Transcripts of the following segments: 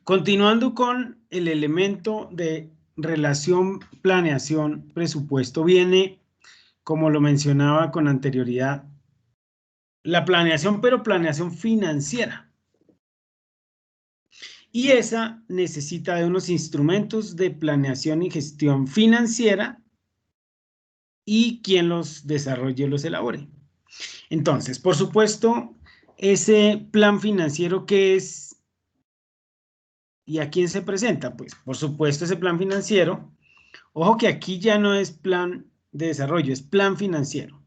Continuando con el elemento de relación, planeación, presupuesto, viene, como lo mencionaba con anterioridad, la planeación, pero planeación financiera. Y esa necesita de unos instrumentos de planeación y gestión financiera y quien los desarrolle los elabore. Entonces, por supuesto, ese plan financiero, ¿qué es y a quién se presenta? Pues, por supuesto, ese plan financiero, ojo que aquí ya no es plan de desarrollo, es plan financiero.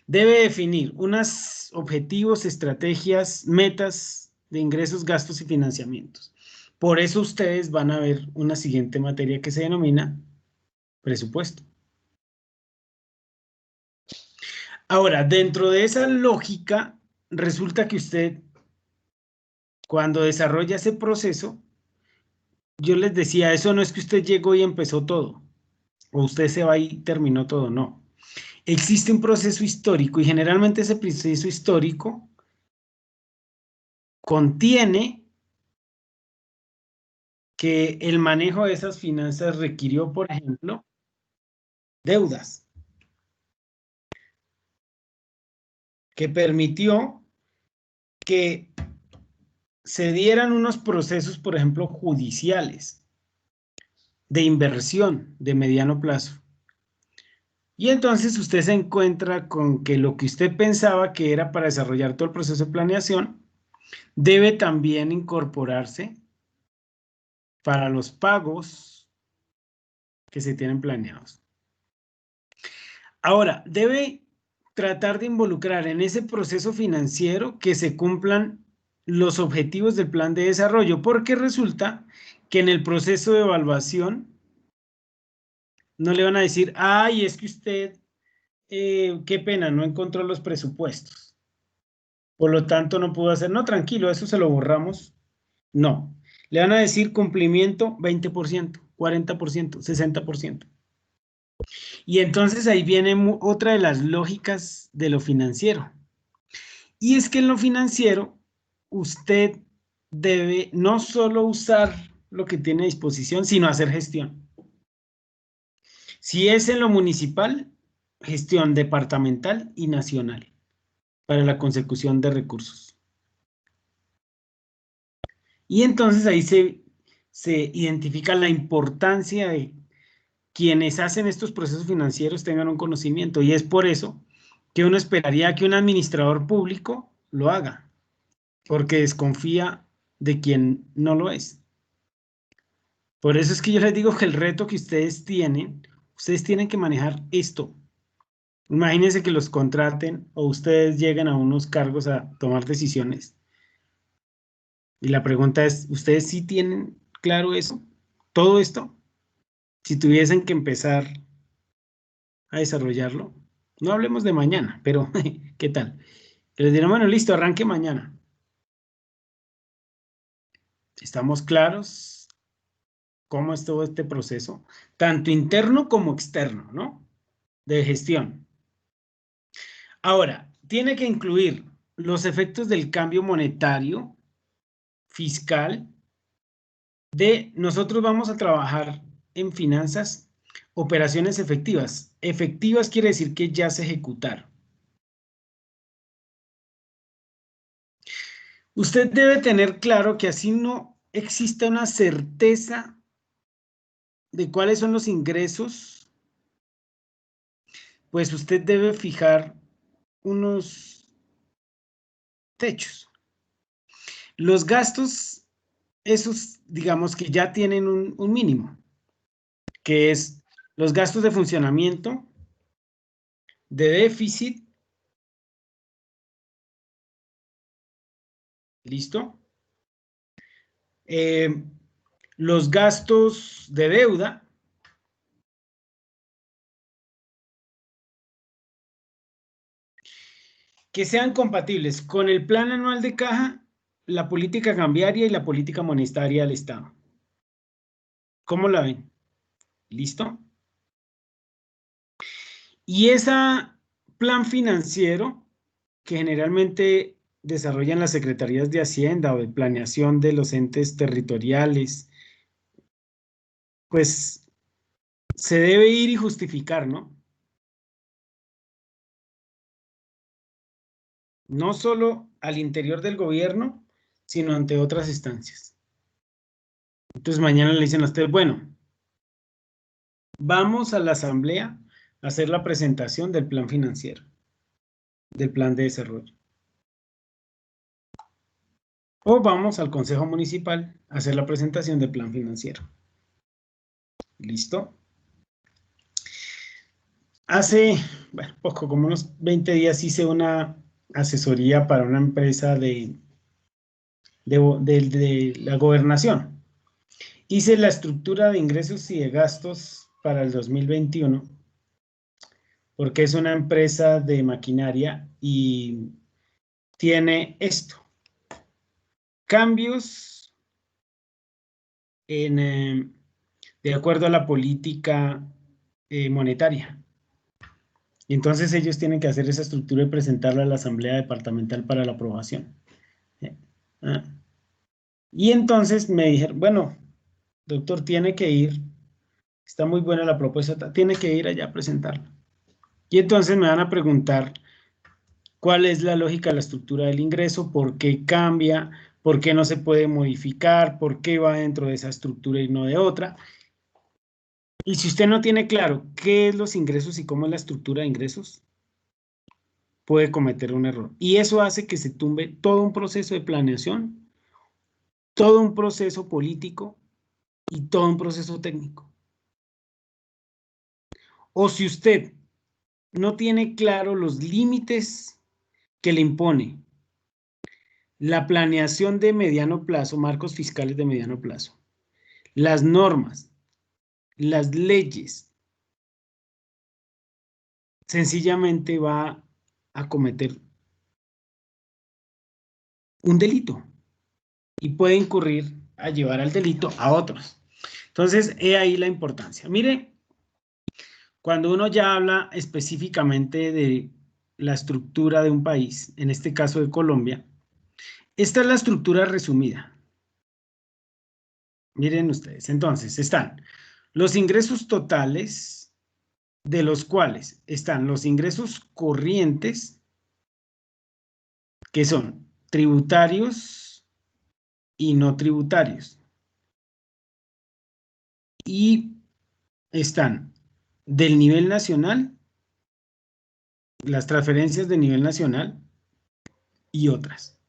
Debe definir unos objetivos, estrategias, metas de ingresos, gastos y financiamientos. Por eso ustedes van a ver una siguiente materia que se denomina presupuesto. Ahora, dentro de esa lógica, resulta que usted, cuando desarrolla ese proceso, yo les decía, eso no es que usted llegó y empezó todo, o usted se va y terminó todo, no. Existe un proceso histórico y generalmente ese proceso histórico contiene que el manejo de esas finanzas requirió, por ejemplo, deudas, que permitió que se dieran unos procesos, por ejemplo, judiciales, de inversión de mediano plazo. Y entonces usted se encuentra con que lo que usted pensaba que era para desarrollar todo el proceso de planeación, debe también incorporarse para los pagos que se tienen planeados. Ahora, debe tratar de involucrar en ese proceso financiero que se cumplan los objetivos del plan de desarrollo, porque resulta que en el proceso de evaluación no le van a decir, ay, es que usted, qué pena, no encontró los presupuestos. Por lo tanto, no pudo hacer, no, tranquilo, eso se lo borramos. No, le van a decir cumplimiento 20%, 40%, 60%. Y entonces ahí viene otra de las lógicas de lo financiero. Y es que en lo financiero, usted debe no solo usar lo que tiene a disposición, sino hacer gestión. Si es en lo municipal, gestión departamental y nacional para la consecución de recursos. Y entonces ahí se identifica la importancia de quienes hacen estos procesos financieros tengan un conocimiento. Y es por eso que uno esperaría que un administrador público lo haga, porque desconfía de quien no lo es. Por eso es que yo les digo que el reto que ustedes tienen que manejar esto. Imagínense que los contraten o ustedes lleguen a unos cargos a tomar decisiones. Y la pregunta es, ¿ustedes sí tienen claro eso? ¿Todo esto? Si tuviesen que empezar a desarrollarlo. No hablemos de mañana, pero ¿qué tal? Les dirán, bueno, listo, arranque mañana. ¿Estamos claros cómo es todo este proceso? Tanto interno como externo, ¿no? De gestión. Ahora, tiene que incluir los efectos del cambio monetario, fiscal, nosotros vamos a trabajar en finanzas, operaciones efectivas. Efectivas quiere decir que ya se ejecutaron. Usted debe tener claro que así no existe una certeza de cuáles son los ingresos, pues usted debe fijar unos techos. Los gastos, esos digamos que ya tienen un mínimo, que es los gastos de funcionamiento, de déficit, ¿listo? Los gastos de deuda, que sean compatibles con el plan anual de caja, la política cambiaria y la política monetaria del Estado. ¿Cómo la ven? ¿Listo? Y ese plan financiero, que generalmente desarrollan las secretarías de Hacienda o de planeación de los entes territoriales, pues se debe ir y justificar, ¿no? No solo al interior del gobierno, sino ante otras instancias. Entonces mañana le dicen a usted, bueno, vamos a la asamblea a hacer la presentación del plan financiero, del plan de desarrollo. O vamos al Consejo Municipal a hacer la presentación del plan financiero. ¿Listo? Hace, bueno, poco, como unos 20 días hice una asesoría para una empresa de la gobernación. Hice la estructura de ingresos y de gastos para el 2021, porque es una empresa de maquinaria y tiene esto. Cambios de acuerdo a la política monetaria. Y entonces ellos tienen que hacer esa estructura y presentarla a la Asamblea Departamental para la aprobación. Y entonces me dijeron, bueno, doctor, tiene que ir, está muy buena la propuesta, tiene que ir allá a presentarla. Y entonces me van a preguntar cuál es la lógica de la estructura del ingreso, por qué cambia, por qué no se puede modificar, por qué va dentro de esa estructura y no de otra. Y si usted no tiene claro qué es los ingresos y cómo es la estructura de ingresos, puede cometer un error. Y eso hace que se tumbe todo un proceso de planeación, todo un proceso político y todo un proceso técnico. O si usted no tiene claro los límites que le impone la planeación de mediano plazo, marcos fiscales de mediano plazo, las normas, las leyes, sencillamente va a cometer un delito y puede incurrir a llevar al delito a otros. Entonces, he ahí la importancia. Mire, cuando uno ya habla específicamente de la estructura de un país, en este caso de Colombia, esta es la estructura resumida. Miren ustedes, entonces están los ingresos totales, de los cuales están los ingresos corrientes, que son tributarios y no tributarios. Y están del nivel nacional, las transferencias de nivel nacional y otras.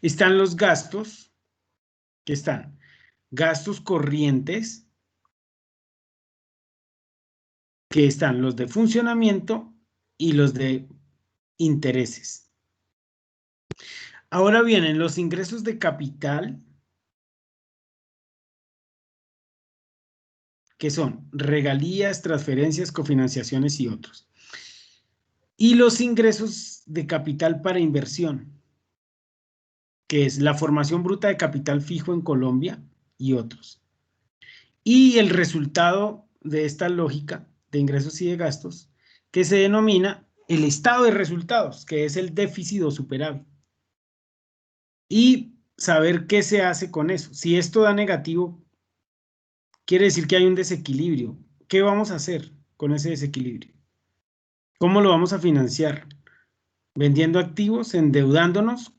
Están los gastos, que están gastos corrientes, que están los de funcionamiento y los de intereses. Ahora vienen los ingresos de capital, que son regalías, transferencias, cofinanciaciones y otros. Y los ingresos de capital para inversión, que es la formación bruta de capital fijo en Colombia y otros. Y el resultado de esta lógica de ingresos y de gastos, que se denomina el estado de resultados, que es el déficit o superávit. Y saber qué se hace con eso. Si esto da negativo, quiere decir que hay un desequilibrio. ¿Qué vamos a hacer con ese desequilibrio? ¿Cómo lo vamos a financiar? Vendiendo activos, endeudándonos,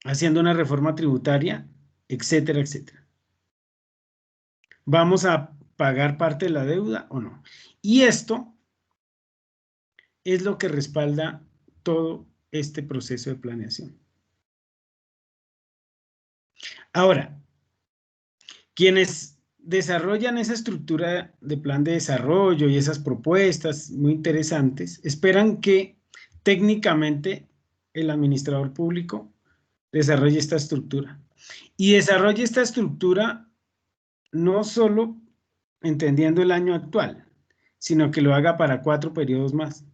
haciendo una reforma tributaria, etcétera, etcétera. ¿Vamos a pagar parte de la deuda o no? Y esto es lo que respalda todo este proceso de planeación. Ahora, quienes desarrollan esa estructura de plan de desarrollo y esas propuestas muy interesantes, esperan que técnicamente el administrador público desarrolle esta estructura. Y desarrolle esta estructura no solo entendiendo el año actual, sino que lo haga para 4 periodos más.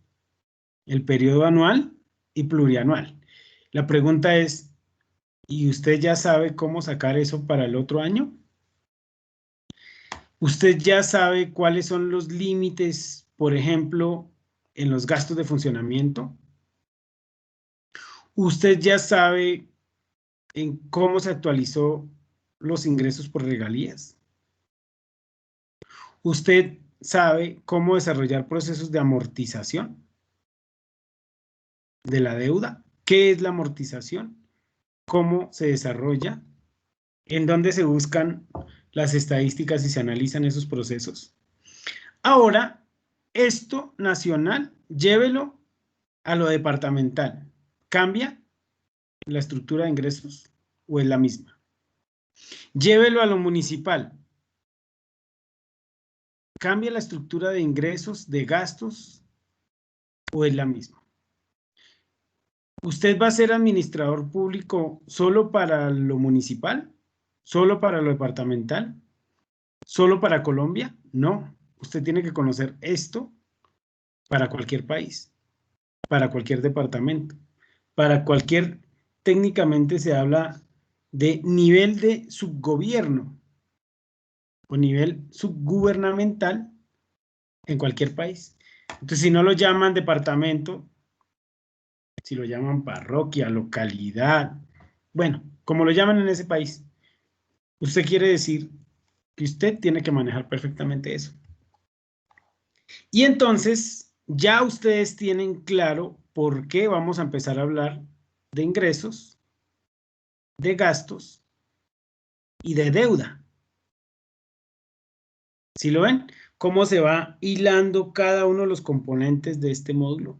El periodo anual y plurianual. La pregunta es, ¿y usted ya sabe cómo sacar eso para el otro año? ¿Usted ya sabe cuáles son los límites, por ejemplo, en los gastos de funcionamiento? Usted ya sabe en cómo se actualizó los ingresos por regalías. Usted sabe cómo desarrollar procesos de amortización de la deuda. ¿Qué es la amortización? ¿Cómo se desarrolla? ¿En dónde se buscan las estadísticas y se analizan esos procesos? Ahora, esto nacional, llévelo a lo departamental. ¿Cambia la estructura de ingresos o es la misma? Llévelo a lo municipal. ¿Cambia la estructura de ingresos, de gastos o es la misma? ¿Usted va a ser administrador público solo para lo municipal? ¿Solo para lo departamental? ¿Solo para Colombia? No. Usted tiene que conocer esto para cualquier país, para cualquier departamento, para cualquier, técnicamente se habla de nivel de subgobierno o nivel subgubernamental en cualquier país. Entonces, si no lo llaman departamento, si lo llaman parroquia, localidad, bueno, como lo llaman en ese país, usted quiere decir que usted tiene que manejar perfectamente eso. Y entonces, ya ustedes tienen claro por qué vamos a empezar a hablar de ingresos, de gastos y de deuda. ¿Sí lo ven? ¿Cómo se va hilando cada uno de los componentes de este módulo?